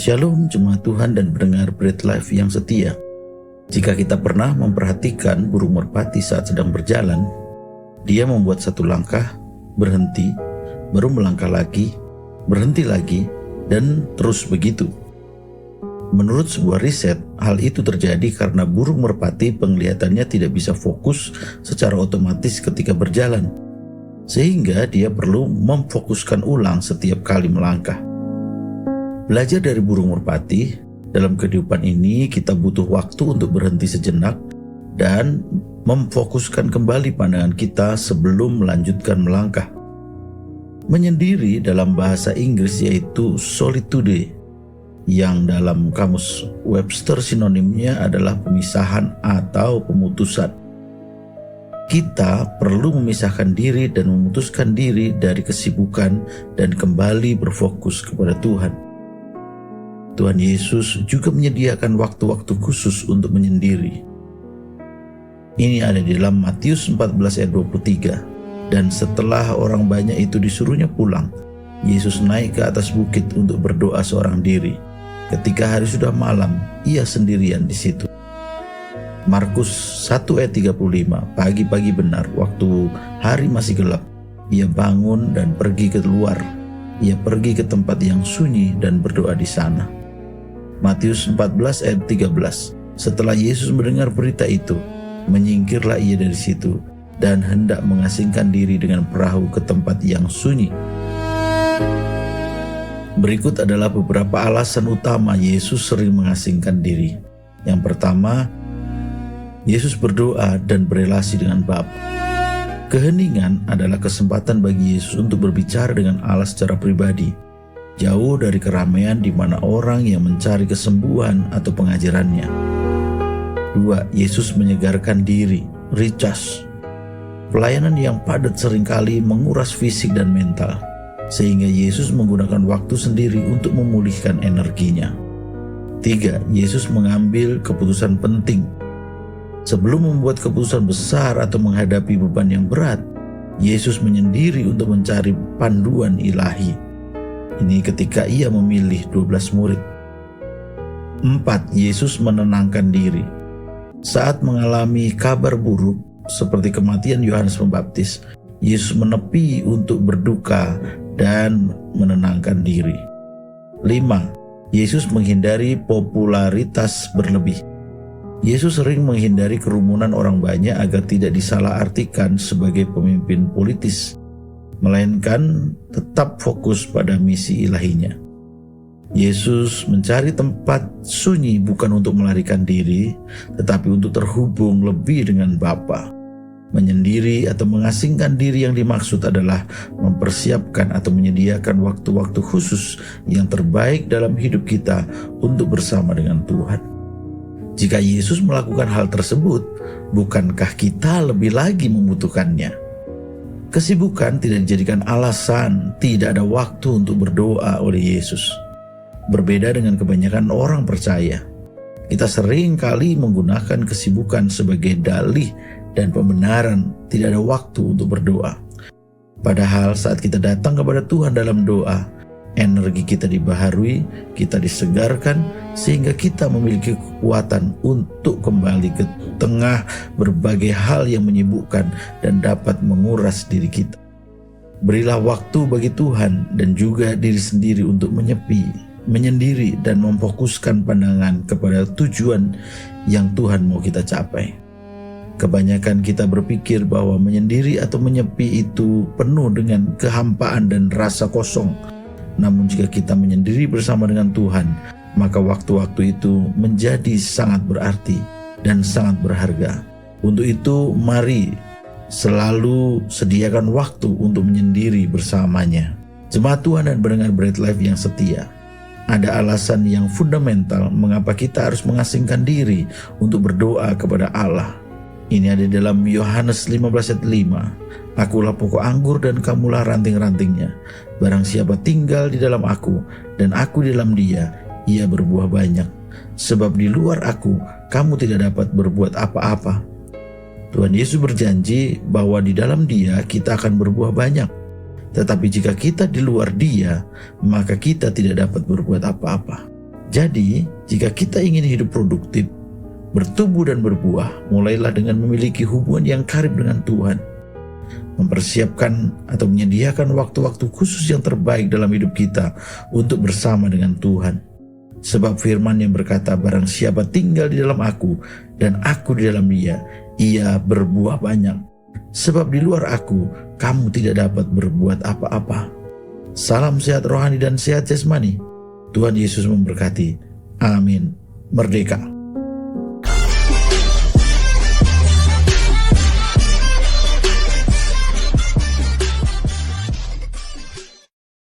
Shalom jemaat Tuhan dan pendengar Bread Life yang setia. Jika kita pernah memperhatikan burung merpati saat sedang berjalan, dia membuat satu langkah, berhenti, baru melangkah lagi, berhenti lagi, dan terus begitu. Menurut sebuah riset, hal itu terjadi karena burung merpati penglihatannya tidak bisa fokus secara otomatis ketika berjalan, sehingga dia perlu memfokuskan ulang setiap kali melangkah. Belajar dari burung merpati, dalam kehidupan ini kita butuh waktu untuk berhenti sejenak dan memfokuskan kembali pandangan kita sebelum melanjutkan melangkah. Menyendiri dalam bahasa Inggris yaitu solitude, yang dalam kamus Webster sinonimnya adalah pemisahan atau pemutusan. Kita perlu memisahkan diri dan memutuskan diri dari kesibukan dan kembali berfokus kepada Tuhan. Tuhan Yesus juga menyediakan waktu-waktu khusus untuk menyendiri. Ini ada di dalam Matius 14 ayat 23. Dan setelah orang banyak itu disuruhnya pulang, Yesus naik ke atas bukit untuk berdoa seorang diri. Ketika hari sudah malam, ia sendirian di situ. Markus 1 ayat 35, pagi-pagi benar, waktu hari masih gelap, ia bangun dan pergi keluar. Ia pergi ke tempat yang sunyi dan berdoa di sana. Matius 14 ayat 13. Setelah Yesus mendengar berita itu, menyingkirlah ia dari situ dan hendak mengasingkan diri dengan perahu ke tempat yang sunyi. Berikut adalah beberapa alasan utama Yesus sering mengasingkan diri. Yang pertama, Yesus berdoa dan berelasi dengan Bapa. Keheningan adalah kesempatan bagi Yesus untuk berbicara dengan Allah secara pribadi, jauh dari keramaian di mana orang yang mencari kesembuhan atau pengajarannya. 2. Yesus menyegarkan diri, recharge. Pelayanan yang padat seringkali menguras fisik dan mental, sehingga Yesus menggunakan waktu sendiri untuk memulihkan energinya. 3. Yesus mengambil keputusan penting. Sebelum membuat keputusan besar atau menghadapi beban yang berat, Yesus menyendiri untuk mencari panduan ilahi. Ini ketika ia memilih 12 murid. 4. Yesus menenangkan diri. Saat mengalami kabar buruk seperti kematian Yohanes Pembaptis, Yesus menepi untuk berduka dan menenangkan diri. 5. Yesus menghindari popularitas berlebih. Yesus sering menghindari kerumunan orang banyak agar tidak disalahartikan sebagai pemimpin politis, melainkan tetap fokus pada misi ilahinya. Yesus mencari tempat sunyi bukan untuk melarikan diri, tetapi untuk terhubung lebih dengan Bapa. Menyendiri atau mengasingkan diri yang dimaksud adalah mempersiapkan atau menyediakan waktu-waktu khusus yang terbaik dalam hidup kita untuk bersama dengan Tuhan. Jika Yesus melakukan hal tersebut, bukankah kita lebih lagi membutuhkannya? Kesibukan tidak dijadikan alasan tidak ada waktu untuk berdoa oleh Yesus. Berbeda dengan kebanyakan orang percaya, kita sering kali menggunakan kesibukan sebagai dalih dan pembenaran tidak ada waktu untuk berdoa. Padahal saat kita datang kepada Tuhan dalam doa, energi kita dibaharui, kita disegarkan, sehingga kita memiliki kekuatan untuk kembali ke tengah berbagai hal yang menyibukkan dan dapat menguras diri kita. Berilah waktu bagi Tuhan dan juga diri sendiri untuk menyepi, menyendiri, dan memfokuskan pandangan kepada tujuan yang Tuhan mau kita capai. Kebanyakan kita berpikir bahwa menyendiri atau menyepi itu penuh dengan kehampaan dan rasa kosong. Namun jika kita menyendiri bersama dengan Tuhan, maka waktu-waktu itu menjadi sangat berarti dan sangat berharga. Untuk itu, mari selalu sediakan waktu untuk menyendiri bersamanya. Jemaat Tuhan dan pendengar Bread Life yang setia, ada alasan yang fundamental mengapa kita harus mengasingkan diri untuk berdoa kepada Allah. Ini ada dalam Yohanes 15 ayat 5. Akulah pokok anggur dan kamulah ranting-rantingnya. Barang siapa tinggal di dalam aku dan aku di dalam dia, ia berbuah banyak. Sebab di luar aku, kamu tidak dapat berbuat apa-apa. Tuhan Yesus berjanji bahwa di dalam dia kita akan berbuah banyak. Tetapi jika kita di luar dia, maka kita tidak dapat berbuat apa-apa. Jadi, jika kita ingin hidup produktif, bertumbuh dan berbuah, mulailah dengan memiliki hubungan yang karib dengan Tuhan. Mempersiapkan atau menyediakan waktu-waktu khusus yang terbaik dalam hidup kita untuk bersama dengan Tuhan. Sebab firman yang berkata, barang siapa tinggal di dalam aku dan aku di dalam dia, ia berbuah banyak. Sebab di luar aku, kamu tidak dapat berbuat apa-apa. Salam sehat rohani dan sehat jasmani. Tuhan Yesus memberkati. Amin. Merdeka.